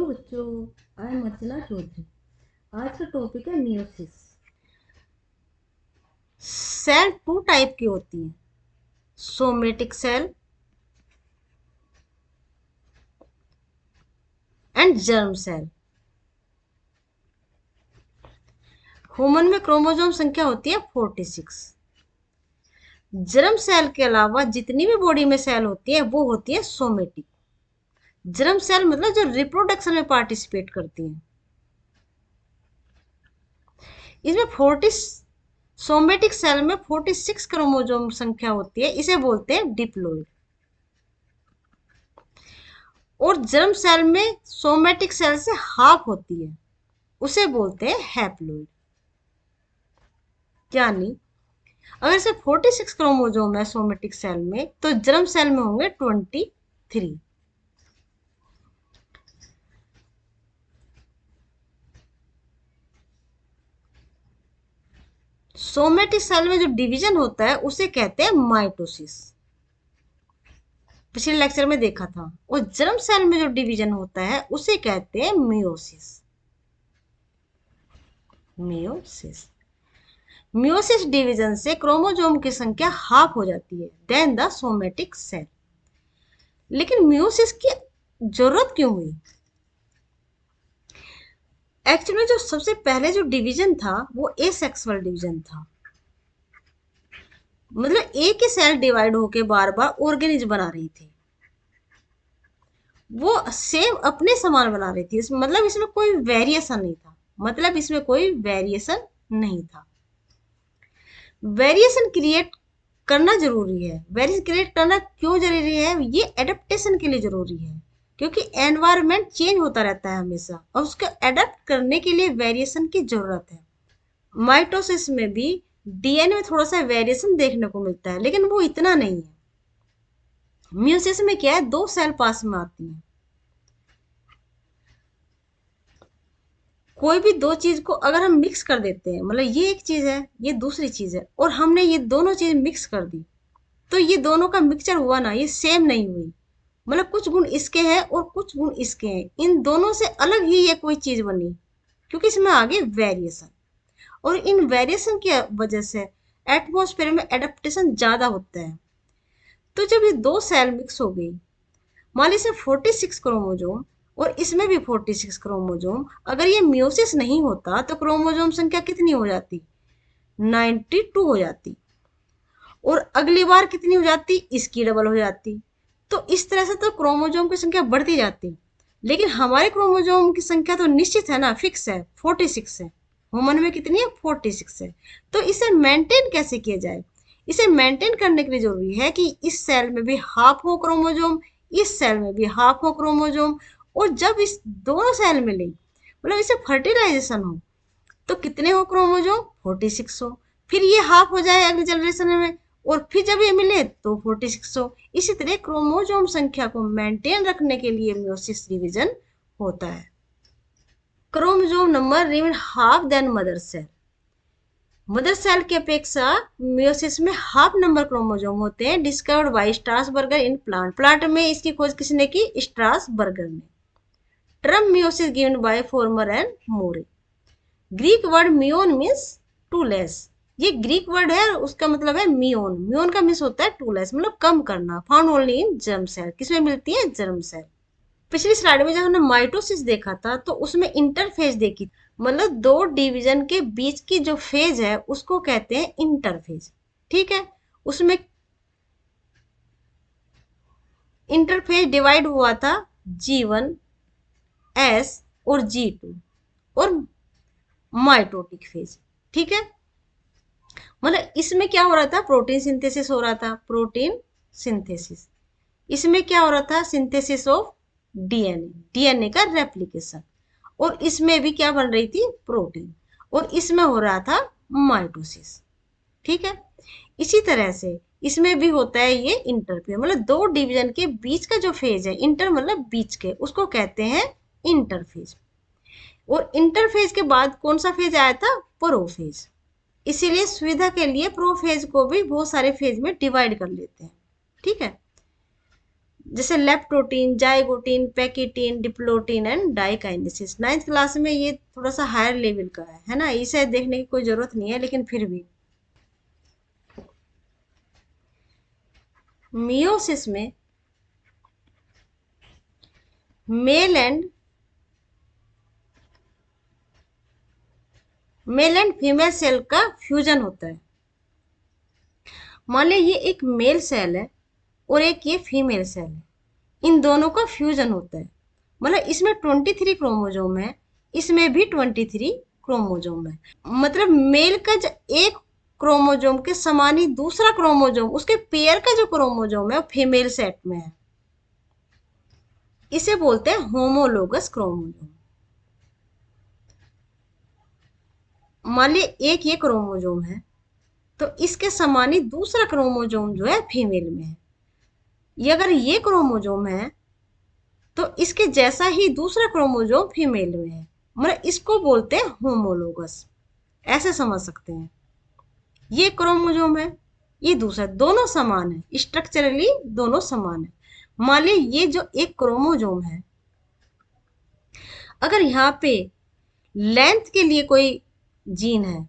बच्चों, I am अर्चना चौधरी। आज का टॉपिक है मियोसिस। सेल टू टाइप की होती है, somatic cell and germ cell. Human में क्रोमोसोम संख्या होती है 46। जर्म सेल के अलावा जितनी भी बॉडी में सेल होती है वो होती है सोमेटिक। जर्म सेल मतलब जो रिप्रोडक्शन में पार्टिसिपेट करती हैं। इसमें 40 सोमेटिक सेल में 46 क्रोमोसोम संख्या होती है, इसे बोलते हैं डिप्लॉइड। और जर्म सेल में सोमेटिक सेल से हाफ होती है, उसे बोलते हैं हैप्लॉइड। यानी अगर से 46 क्रोमोसोम है सोमेटिक सेल में, तो जर्म सेल में होंगे 23। सोमेटिक सेल में जो डिवीजन होता है उसे कहते हैं माइटोसिस, पिछले लेक्चर में देखा था। और जर्म सेल में जो डिवीजन होता है उसे कहते हैं मियोसिस। मियोसिस मियोसिस डिवीजन से क्रोमोसोम की संख्या हाफ हो जाती है देन द सोमेटिक सेल। लेकिन मियोसिस की जरूरत क्यों हुई? एक्चुअली जो सबसे पहले जो डिवीजन था वो एसेक्सुअल डिवीजन था, मतलब एक ही सेल डिवाइड होके बार बार ऑर्गेनिज्म बना रही थी, वो सेम अपने समान बना रही थी। मतलब इसमें कोई वेरिएशन नहीं था, मतलब इसमें कोई वेरिएशन नहीं था। वेरिएशन क्रिएट करना जरूरी है। वेरिएशन क्रिएट करना क्यों जरूरी है? ये एडेप्टेशन के लिए जरूरी है, क्योंकि एनवायरनमेंट चेंज होता रहता है हमेशा, और उसको एडेप्ट करने के लिए वेरिएशन की जरूरत है। माइटोसिस में भी डीएनए में थोड़ा सा वेरिएशन देखने को मिलता है, लेकिन वो इतना नहीं है। म्यूसिस में क्या है, दो सेल पास में आती हैं। कोई भी दो चीज को अगर हम मिक्स कर देते हैं, मतलब ये एक चीज है, ये दूसरी चीज है, और हमने ये दोनों चीज मिक्स कर दी, तो ये दोनों का मिक्सचर हुआ ना, ये सेम नहीं हुई। मतलब कुछ गुण इसके हैं और कुछ गुण इसके हैं, इन दोनों से अलग ही ये कोई चीज बनी, क्योंकि इसमें आगे वेरिएशन। और इन वेरिएशन की वजह से एटमॉस्फेयर में एडेप्टेशन ज्यादा होता है। तो जब ये दो सेल मिक्स हो गई, मान लीजिए 46 क्रोमोजोम और इसमें भी 46 क्रोमोजोम, अगर ये म्यूसिस नहीं होता तो क्रोमोजोम संख्या कितनी हो जाती? 92 हो जाती। और अगली बार कितनी हो जाती? इसकी डबल हो जाती। तो इस तरह से तो क्रोमोजोम की संख्या बढ़ती जाती। लेकिन हमारे क्रोमोजोम की संख्या तो निश्चित है ना, फिक्स है, 46 है। ह्यूमन में कितनी है? 46 है। तो इसे मेंटेन कैसे किया जाए? इसे मेंटेन करने के लिए जरूरी है कि इस सेल में भी हाफ हो क्रोमोजोम, इस सेल में भी हाफ हो क्रोमोजोम। और जब इस दोनों सेल में ले, मतलब इसे फर्टिलाइजेशन हो, तो कितने हो क्रोमोजोम? 46 हो। फिर ये हाफ हो जाए अगली जनरेशन में, और फिर जब ये मिले तो 46 हो। इसी तरह क्रोमोजोम संख्या को मेंटेन रखने के लिए मियोसिस डिवीजन होता है। Chromosome number remain half than mother cell. Mother cell की अपेक्षा मियोसिस में हाफ नंबर क्रोमोजोम होते हैं, discovered by Strasburger in plant. Plant में इसकी खोज किसने की? स्ट्रासबर्गर ने। Term meiosis given by Farmer and Moore. Greek word meion means to less. ये ग्रीक वर्ड है, उसका मतलब है मियोन। मियोन का मीन्स होता है टू लेस, मतलब कम करना। Found only in germ cell. किसमें मिलती है? Germ cell. पिछली स्लाइड में जब हमने माइटोसिस देखा था तो उसमें इंटरफेज देखी, मतलब दो डिवीजन के बीच की जो फेज है उसको कहते हैं इंटरफेज। ठीक है, उसमें इंटरफेज डिवाइड हुआ था G1 S और G2 और माइटोटिक फेज। ठीक है, मतलब इसमें क्या हो रहा था? प्रोटीन सिंथेसिस हो रहा था, प्रोटीन सिंथेसिस। इसमें क्या हो रहा था? सिंथेसिस ऑफ डीएनए, डीएनए का रेप्लिकेशन। और इसमें भी क्या बन रही थी? प्रोटीन। और इसमें हो रहा था माइटोसिस। ठीक है, इसी तरह से इसमें भी होता है ये इंटरफेज, मतलब दो डिवीजन के बीच का जो फेज है, इंटर मतलब बीच के, उसको कहते हैं इंटरफेज। और इंटरफेज के बाद कौन सा फेज आया था? प्रोफेज। इसीलिए सुविधा के लिए प्रोफेज को भी बहुत सारे फेज में डिवाइड कर लेते हैं। ठीक है, जैसे leptotene, zygotene, pachytene, diplotene and diakinesis. 9th class में ये थोड़ा सा हायर लेवल का है ना, इसे देखने की कोई जरूरत नहीं है, लेकिन फिर भी मियोसिस में मेल एंड फीमेल सेल का फ्यूजन होता है। मान लीजिए ये एक मेल सेल है और एक ये फीमेल सेल है, इन दोनों का फ्यूजन होता है। मतलब इसमें 23 क्रोमोजोम है, इसमें भी 23 क्रोमोजोम है। मतलब मेल का जो एक क्रोमोजोम के समान ही दूसरा क्रोमोजोम, उसके पेयर का जो क्रोमोजोम है वो फीमेल सेट में है, इसे बोलते हैं होमोलोगस क्रोमोजोम। मान लीजिए एक ये क्रोमोजोम है, तो इसके समान ही दूसरा क्रोमोजोम जो है फीमेल में है। ये अगर ये क्रोमोजोम है तो इसके जैसा ही दूसरा क्रोमोजोम फीमेल में है, मतलब इसको बोलते हैं होमोलोगस। ऐसे समझ सकते हैं, ये क्रोमोजोम है, ये दूसरा, दोनों समान है स्ट्रक्चरली, दोनों समान है। मान लीजिए ये जो एक क्रोमोजोम है, अगर यहाँ पे लेंथ के लिए कोई जीन है,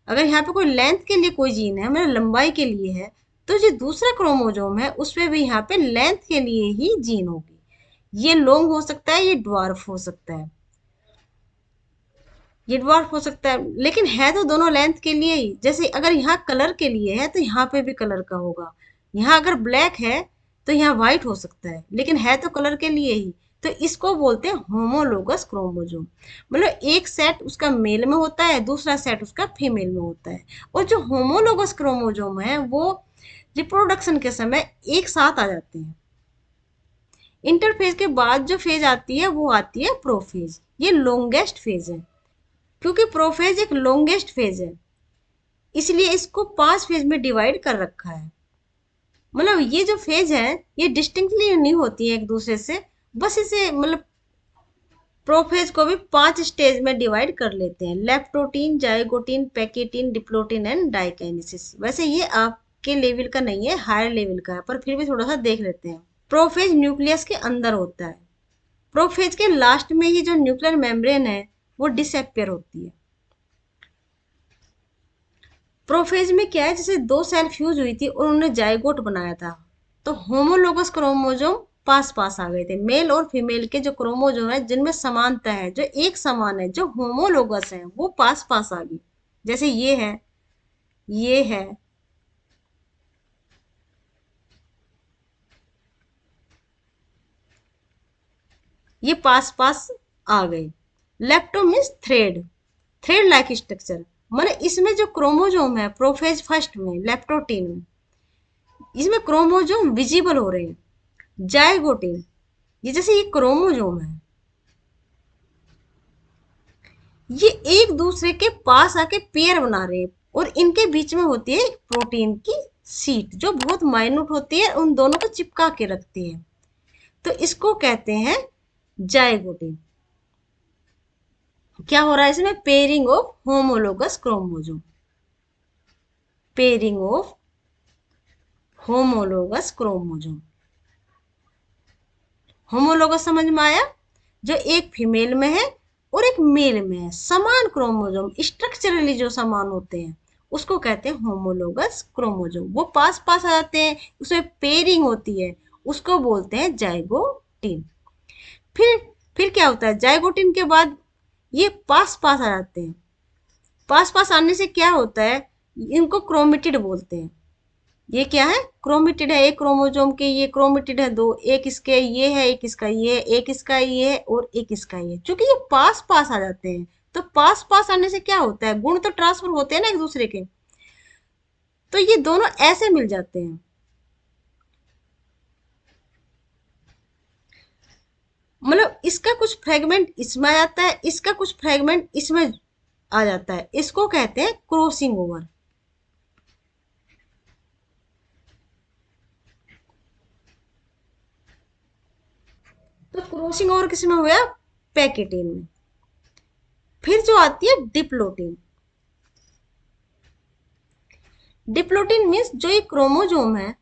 अगर यहाँ पे कोई लेंथ के लिए कोई जीन है, मतलब लंबाई के लिए है, तो जो दूसरा क्रोमोजोम है उसमें भी यहाँ पे लेंथ के लिए ही जीन होगी। ये लॉन्ग हो सकता है, ये ड्वार्फ हो सकता है, ये ड्वार्फ हो सकता है, लेकिन है तो दोनों लेंथ के लिए ही। जैसे अगर यहाँ कलर के लिए है तो यहाँ पे भी कलर का होगा, यहाँ अगर ब्लैक है तो यहाँ व्हाइट हो सकता है, लेकिन है तो कलर के लिए ही। तो इसको बोलते हैं होमोलोगस क्रोमोजोम। मतलब एक सेट उसका मेल में होता है, दूसरा सेट उसका फीमेल में होता है। और जो होमोलोगस क्रोमोजोम है वो रिप्रोडक्शन के समय एक साथ आ जाते हैं। इंटरफेज के बाद जो फेज आती है वो आती है प्रोफेज, ये लॉन्गेस्ट फेज है। क्योंकि प्रोफेज एक लॉन्गेस्ट फेज है, इसलिए इसको 5 फेज में डिवाइड कर रखा है। मतलब ये जो फेज है ये डिस्टिंक्टली नहीं होती है एक दूसरे से, बस इसे मतलब प्रोफेज को भी 5 स्टेज में डिवाइड कर लेते हैं: leptotene, zygotene, pachytene, diplotene and diakinesis. वैसे ये आपके लेवल का नहीं है, हायर लेवल का है, पर फिर भी थोड़ा सा देख लेते हैं। प्रोफेज न्यूक्लियस के अंदर होता है। प्रोफेज के लास्ट में ही जो न्यूक्लियर मेम्ब्रेन है वो डिसअपियर होती है। प्रोफेज में क्या है, जैसे दो सेल फ्यूज हुई थी और उन्होंने जाइगोट बनाया था, तो होमोलोगस क्रोमोजोम पास पास आ गए थे। मेल और फीमेल के जो क्रोमोजोम है जिनमें समानता है, जो एक समान है, जो होमोलोगस है, वो पास पास आ गई। जैसे ये है, ये है, ये पास पास आ गए। Lepto means thread, thread like structure. मतलब इसमें जो क्रोमोजोम है प्रोफेज फर्स्ट में लेप्टोटीन में, इसमें क्रोमोजोम विजिबल हो रहे हैं। जाइगोटीन, ये जैसे ये क्रोमोजोम है, ये एक दूसरे के पास आके पेयर बना रहे हैं, और इनके बीच में होती है एक प्रोटीन की सीट जो बहुत माइन्यूट होती है, उन दोनों को चिपका के रखती है। तो इसको कहते हैं जाइगोटीन। क्या हो रहा है इसमें? Pairing of homologous chromosome, pairing of homologous chromosome. Homologous समझ में आया? जो एक फीमेल में है और एक मेल में है, समान क्रोमोजोम, स्ट्रक्चरली जो समान होते हैं, उसको कहते हैं होमोलोगस क्रोमोजोम। वो पास पास आ जाते हैं, उसमें पेयरिंग होती है, उसको बोलते हैं जाइगोटीन। फिर फिर क्या होता है, जाइगोटीन के बाद ये पास पास आ जाते हैं। पास पास आने से क्या होता है, इनको क्रोमेटिड बोलते हैं। ये क्या है? क्रोमेटिड है। एक क्रोमोजोम के ये क्रोमेटिड है दो, एक इसके ये है, एक इसका ये है, एक इसका ये है और एक इसका ये है। क्योंकि ये पास पास आ जाते हैं, तो पास पास आने से क्या होता है, गुण तो ट्रांसफर होते हैं ना एक दूसरे के, तो ये दोनों ऐसे मिल जाते हैं। मतलब इसका कुछ फ्रेगमेंट इसमें आ जाता है, इसका कुछ फ्रेगमेंट इसमें आ जाता है, इसको कहते हैं क्रॉसिंग ओवर। तो क्रॉसिंग ओवर किसमें हुआ? पैकेटीन में। फिर जो आती है डिप्लोटीन। डिप्लोटीन मीन्स जो ये क्रोमोजोम है,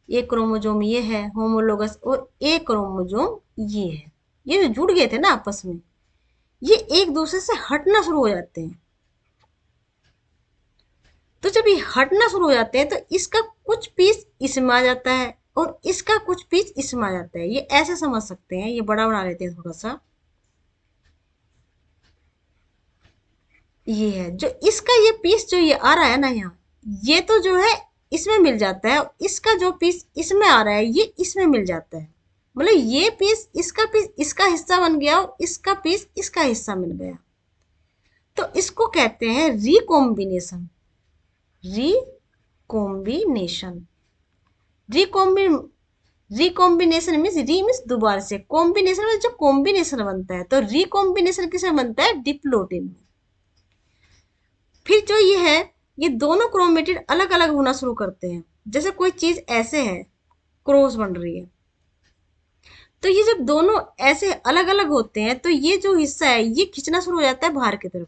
एक क्रोमोजोम ये है होमोलोगस, और एक क्रोमोजोम ये है। ये जो जुड़ गए थे ना आपस में, ये एक दूसरे से हटना शुरू हो जाते हैं। तो जब ये हटना शुरू हो जाते हैं तो इसका कुछ पीस इसमें आ जाता है और इसका कुछ पीस इसमें आ जाता है। ये ऐसे समझ सकते हैं, ये बड़ा बना लेते हैं थोड़ा सा। ये है जो इसका ये पीस जो ये आ रहा है ना यहाँ, ये तो जो है इसमें मिल जाता है, और इसका जो पीस इसमें आ रहा है ये इसमें मिल जाता है। मतलब ये पीस इसका हिस्सा बन गया और इसका पीस इसका हिस्सा मिल गया। तो इसको कहते हैं रिकॉम्बिनेशन। रिकॉम्बिनेशन रिकॉम्बिन रिकॉम्बिनेशन मीन्स री मीन्स दोबारा से, कॉम्बिनेशन में जो कॉम्बिनेशन बनता है, तो रिकॉम्बिनेशन किसमें बनता है? डिप्लोटिन में। फिर जो ये है, ये दोनों क्रोमेटिड अलग अलग होना शुरू करते हैं। जैसे कोई चीज ऐसे है, क्रॉस बन रही है, तो ये जब दोनों ऐसे अलग अलग होते हैं तो ये जो हिस्सा है ये खींचना शुरू हो जाता है बाहर की तरफ,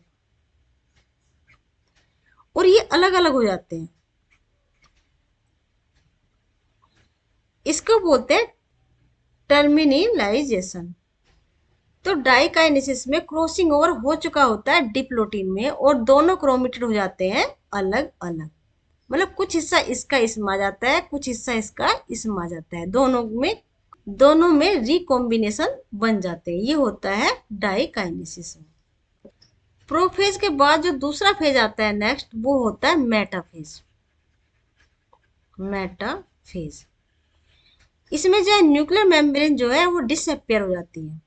और ये अलग अलग हो जाते हैं। इसको बोलते हैं टर्मिनलाइजेशन। तो डाइकाइनेसिस में क्रॉसिंग ओवर हो चुका होता है डिप्लोटिन में, और दोनों क्रोमेटिड हो जाते हैं अलग अलग। मतलब कुछ हिस्सा इसका इसमें आ जाता है, कुछ हिस्सा इसका इसमें आ जाता है, दोनों में रिकॉम्बिनेशन बन जाते हैं। ये होता है डाइकाइनेसिस में। प्रोफेज के बाद जो दूसरा फेज आता है नेक्स्ट, वो होता है मेटाफेज। मेटाफेज इसमें जो है न्यूक्लियर मेम्ब्रेन जो है वो डिसअपियर हो जाती है,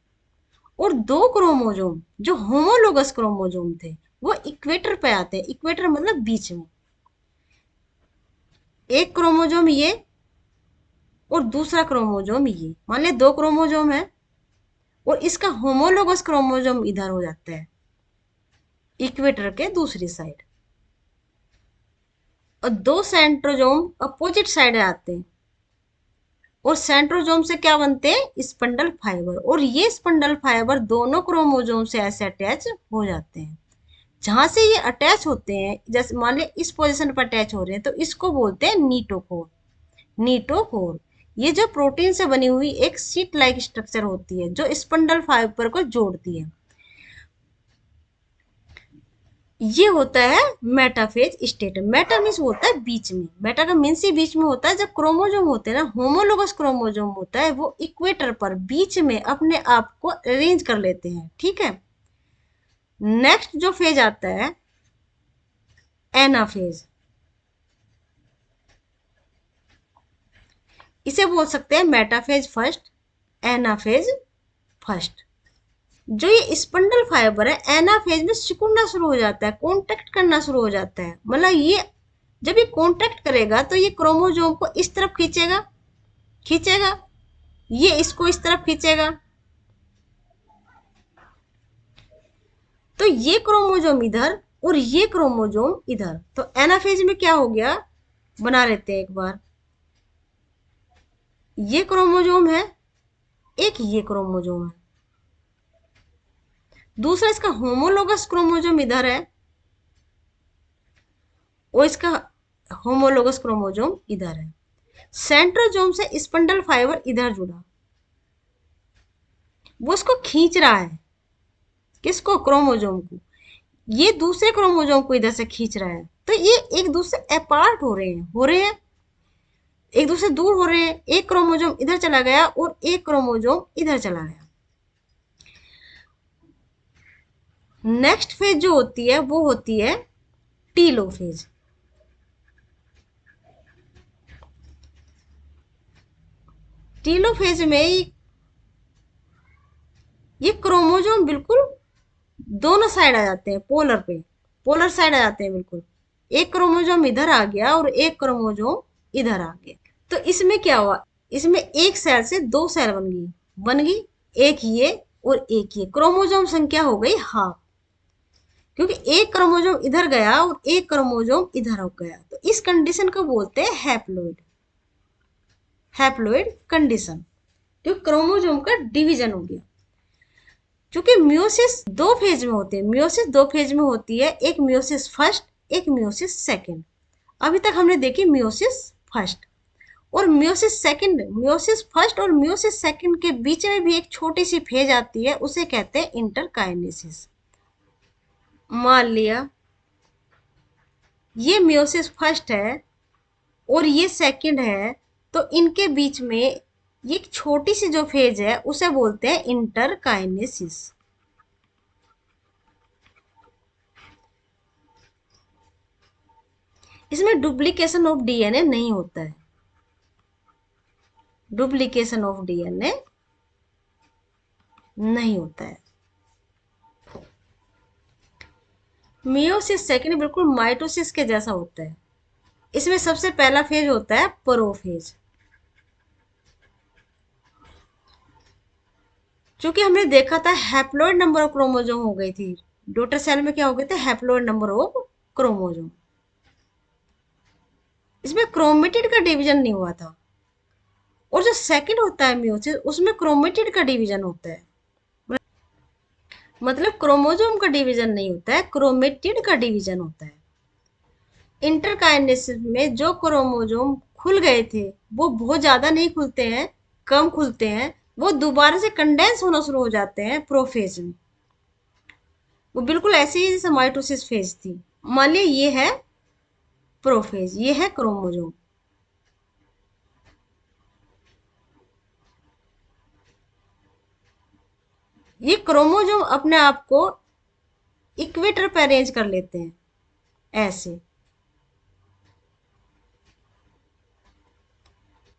और दो क्रोमोजोम जो होमोलोगस क्रोमोजोम थे वो इक्वेटर पे आते हैं। इक्वेटर मतलब बीच में। एक क्रोमोजोम ये और दूसरा क्रोमोजोम ये, मान ले दो क्रोमोजोम है, और इसका होमोलोगस क्रोमोजोम इधर हो जाता है इक्वेटर के दूसरी साइड, और दो सेंट्रोजोम अपोजिट साइड आते हैं, और सेंट्रोजोम से क्या बनते हैं? स्पंडल फाइबर, और ये स्पंडल फाइबर दोनों क्रोमोजोम से ऐसे अटैच हो जाते हैं। जहां से ये अटैच होते हैं, जैसे मान लिया इस पोजीशन पर अटैच हो रहे हैं, तो इसको बोलते हैं नीटोकोर। नीटोकोर ये जो प्रोटीन से बनी हुई एक सीट लाइक स्ट्रक्चर होती है जो स्पंडल फाइबर को जोड़ती है। ये होता है मेटाफेज स्टेट। मेटा मीन्स होता है बीच में, मेटा का मीन्स ही बीच में होता है। जब क्रोमोजोम होते हैं ना, होमोलोगस क्रोमोजोम होता है, वो इक्वेटर पर बीच में अपने आप को अरेंज कर लेते हैं। ठीक है। नेक्स्ट जो फेज आता है एनाफेज, इसे बोल सकते हैं मेटाफेज फर्स्ट, एनाफेज फर्स्ट। जो ये स्पंडल फाइबर है एनाफेज में सिकुड़ना शुरू हो जाता है, कॉन्टेक्ट करना शुरू हो जाता है। मतलब ये जब ये कॉन्टेक्ट करेगा तो ये क्रोमोजोम को इस तरफ खींचेगा, खींचेगा, ये इसको इस तरफ खींचेगा, तो ये क्रोमोजोम इधर और ये क्रोमोजोम इधर। तो एनाफेज में क्या हो गया, बना लेते हैं एक बार। ये क्रोमोजोम है, एक ये क्रोमोजोम है, दूसरा इसका होमोलोगस क्रोमोजोम इधर है, और इसका होमोलोगस क्रोमोजोम इधर है। सेंट्रोजोम से स्पंडल फाइबर इधर जुड़ा, वो इसको खींच रहा है, किसको? क्रोमोजोम को। ये दूसरे क्रोमोजोम को इधर से खींच रहा है, तो ये एक दूसरे अपार्ट हो रहे हैं, एक दूसरे दूर हो रहे हैं। एक क्रोमोजोम इधर चला गया और एक क्रोमोजोम इधर चला गया। नेक्स्ट फेज जो होती है वो होती है टीलोफेज। टीलोफेज में ये क्रोमोजोम बिल्कुल दोनों साइड आ जाते हैं, पोलर पे, पोलर साइड आ जाते हैं बिल्कुल। एक क्रोमोजोम इधर आ गया और एक क्रोमोजोम इधर आ गया। तो इसमें क्या हुआ, इसमें एक सेल से दो सेल बन गई, एक ये और एक ये। क्रोमोजोम संख्या हो गई हाफ, क्योंकि एक क्रोमोजोम इधर गया और एक क्रोमोजोम इधर हो गया। तो इस कंडीशन को बोलते हैं हैप्लोइड, हैप्लोइड कंडीशन, क्योंकि क्रोमोजोम का डिवीजन हो गया। क्योंकि मियोसिस दो फेज में होते हैं, मियोसिस दो फेज में होती है, एक मियोसिस फर्स्ट, एक मियोसिस सेकंड। अभी तक हमने देखी मियोसिस फर्स्ट, और मियोसिस सेकंड, मियोसिस फर्स्ट और मियोसिस सेकंड के बीच में भी एक छोटी सी फेज आती है, उसे कहते हैं इंटरकाइनेसिस। मान लिया ये मियोसिस फर्स्ट है और ये सेकंड है, तो इनके बीच में ये एक छोटी सी जो फेज है उसे बोलते हैं इंटरकाइनेसिस। इसमें डुप्लीकेशन ऑफ डीएनए नहीं होता है, डुप्लीकेशन ऑफ डीएनए नहीं होता है। मियोसिस सेकंड बिल्कुल माइटोसिस के जैसा होता है। इसमें सबसे पहला फेज होता है प्रोफेज। क्योंकि हमने देखा था हैप्लॉइड नंबर ऑफ क्रोमोजोम हो गई थी, डॉटर सेल में क्या हो गए थे, हैप्लॉइड नंबर ऑफ क्रोमोजोम। इसमें क्रोमेटिड का डिवीजन नहीं हुआ था। और जो सेकंड होता है मियोसिस, उसमें क्रोमेटिड का डिवीजन होता है। मतलब क्रोमोजोम का डिवीजन नहीं होता है, क्रोमेटिड का डिवीजन होता है। इंटरकाइनेसिस में जो क्रोमोजोम खुल गए थे वो बहुत ज्यादा नहीं खुलते हैं, कम खुलते हैं, वो दोबारा से कंडेंस होना शुरू हो जाते हैं प्रोफेज में। वो बिल्कुल ऐसे ही जैसे माइटोसिस फेज थी। मान लिया ये है प्रोफेज, ये है क्रोमोजोम। ये क्रोमोजोम अपने आप को इक्वेटर पे अरेंज कर लेते हैं ऐसे,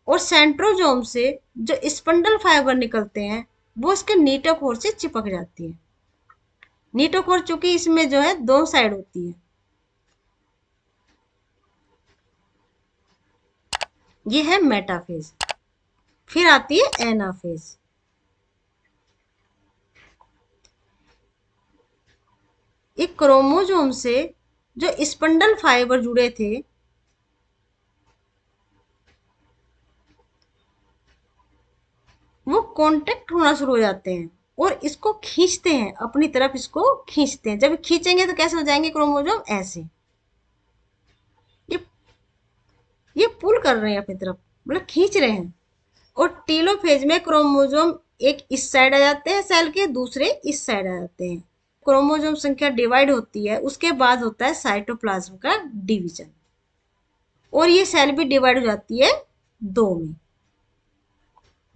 और सेंट्रोजोम से जो स्पंडल फाइबर निकलते हैं वो इसके नीटोकोर से चिपक जाती है। नीटोकोर चूंकि इसमें जो है दो साइड होती है। ये है मेटाफेज। फिर आती है एनाफेज। एक क्रोमोजोम से जो स्पंडल फाइबर जुड़े थे वो कांटेक्ट होना शुरू हो जाते हैं और इसको खींचते हैं अपनी तरफ, इसको खींचते हैं। जब खींचेंगे तो कैसे हो जाएंगे क्रोमोजोम, ऐसे। ये ये पुल कर रहे हैं अपनी तरफ, मतलब खींच रहे हैं। और टीलोफेज में क्रोमोजोम एक इस साइड आ जाते हैं सेल के, दूसरे इस साइड आ जाते हैं। क्रोमोजोम संख्या डिवाइड होती है, उसके बाद होता है साइटोप्लाज्म का डिवीजन, और ये सेल भी डिवाइड हो जाती है दो में।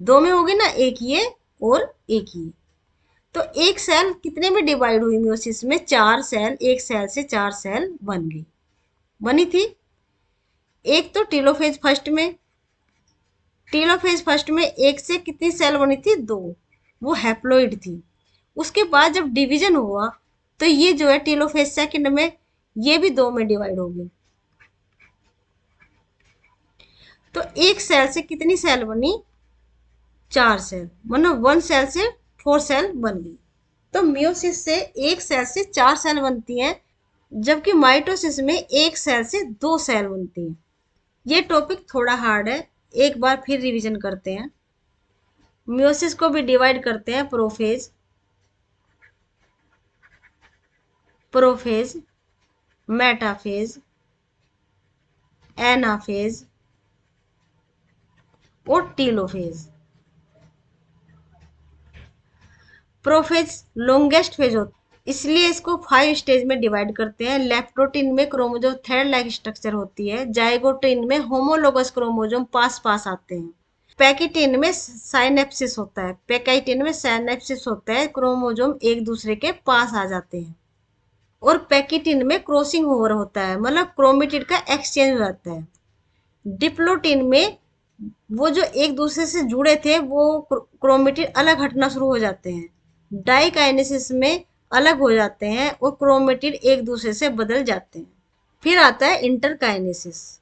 दो में होगी ना, एक ये और एक ये। तो एक सेल कितने में डिवाइड हुई मियोसिस में, चार सेल, एक सेल से चार सेल बन गई, बनी थी। एक तो टीलोफेज फर्स्ट में, टीलोफेज फर्स्ट में एक से कितनी सेल बनी थी, दो, वो हैप्लॉइड थी। उसके बाद जब डिवीजन हुआ तो ये जो है टीलोफेज सेकंड में, ये भी दो में डिवाइड हो गई। तो एक सेल से कितनी सेल बनी, चार सेल, मतलब वन सेल से फोर सेल बन गई। तो मियोसिस से एक सेल से चार सेल बनती हैं, जबकि माइटोसिस में एक सेल से दो सेल बनती हैं। ये टॉपिक थोड़ा हार्ड है, एक बार फिर रिवीजन करते हैं। मियोसिस को भी डिवाइड करते हैं प्रोफेज, प्रोफेज, मेटाफेज, एनाफेज और टीलोफेज। प्रोफेज लॉन्गेस्ट फेज होता है, इसलिए इसको 5 स्टेज में डिवाइड करते हैं। लेप्टोटिन में क्रोमोजोम थ्रेड लाइक स्ट्रक्चर होती है। जाइगोटिन में होमोलोगस क्रोमोजोम पास पास आते हैं। पैकिटिन में साइनेप्सिस होता है, पैकाइटिन में साइनेप्सिस होता है, क्रोमोजोम एक दूसरे के पास आ जाते हैं। और पैकिटिन में क्रॉसिंग ओवर होता है, मतलब क्रोमेटिड का एक्सचेंज हो जाता है। डिप्लोटिन में वो जो एक दूसरे से जुड़े थे वो क्रोमेटिड अलग हटना शुरू हो जाते हैं। डाइकाइनेसिस में अलग हो जाते हैं और क्रोमेटिड एक दूसरे से बदल जाते हैं। फिर आता है इंटरकाइनेसिस।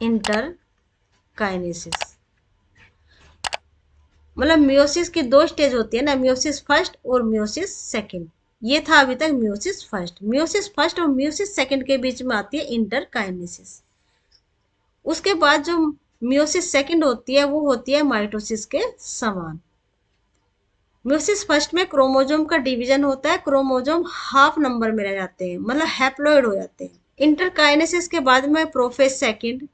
इंटरकाइनेसिस मतलब मियोसिस की दो स्टेज होती है ना, मियोसिस फर्स्ट और मियोसिस सेकंड। ये था अभी तक मियोसिस फर्स्ट। मियोसिस फर्स्ट और मियोसिस सेकंड के बीच में आती है इंटरकाइनेसिस। उसके बाद जो मियोसिस सेकंड होती है वो होती है माइटोसिस के समान। मियोसिस फर्स्ट में क्रोमोजोम का डिवीजन होता है, क्रोमोजोम हाफ नंबर में रह जाते हैं, मतलब हैप्लॉइड हो जाते हैं। इंटरकाइनेसिस के बाद में prophase second,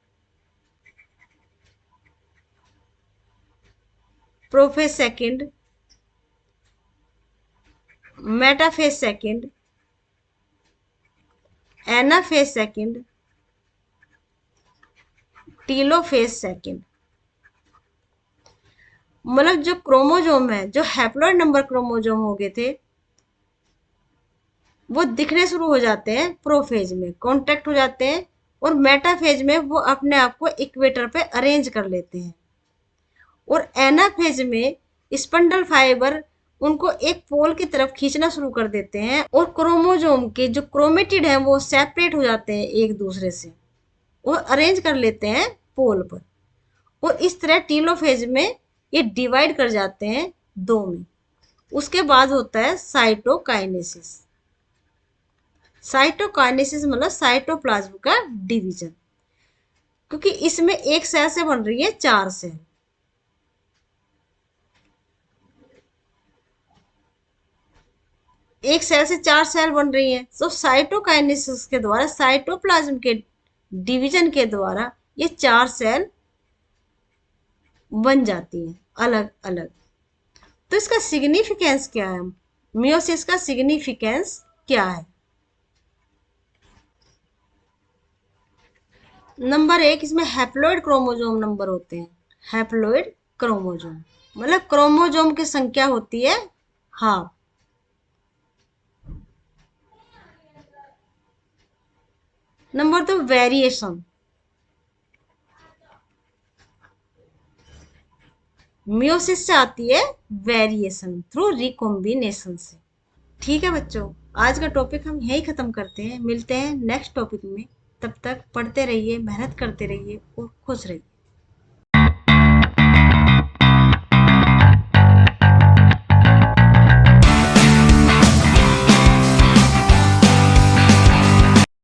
prophase second, metaphase second, anaphase second, telophase second. मतलब जो क्रोमोजोम है, जो हैप्लॉइड नंबर क्रोमोजोम हो गए थे, वो दिखने शुरू हो जाते हैं प्रोफेज में, कॉन्टेक्ट हो जाते हैं, और मेटाफेज में वो अपने आप को इक्वेटर पे अरेंज कर लेते हैं। और एनाफेज में स्पंडल फाइबर उनको एक पोल की तरफ खींचना शुरू कर देते हैं, और क्रोमोजोम के जो क्रोमेटिड हैं वो सेपरेट हो जाते हैं एक दूसरे से, और अरेंज कर लेते हैं पोल पर। और इस तरह टीलोफेज में ये डिवाइड कर जाते हैं दो में। उसके बाद होता है साइटोकाइनेसिस। साइटोकाइनेसिस मतलब साइटोप्लाज्म का डिवीजन, क्योंकि इसमें एक सेल से बन रही है चार सेल। एक सेल से चार सेल बन रही है, तो साइटोकाइनेसिस के द्वारा, साइटोप्लाज्म के डिवीजन के द्वारा ये चार सेल बन जाती हैं अलग अलग। तो इसका सिग्निफिकेंस क्या है, मियोसिस का सिग्निफिकेंस क्या है? नंबर एक, इसमें हैप्लॉइड क्रोमोजोम नंबर होते हैं। हैप्लॉइड क्रोमोजोम मतलब क्रोमोजोम की संख्या होती है हाफ। नंबर दो, वेरिएशन। मियोसिस से आती है वेरिएशन थ्रू रिकॉम्बिनेशन से। ठीक है बच्चों, आज का टॉपिक हम यही खत्म करते हैं। मिलते हैं नेक्स्ट टॉपिक में। तब तक पढ़ते रहिए, मेहनत करते रहिए और खुश रहिए।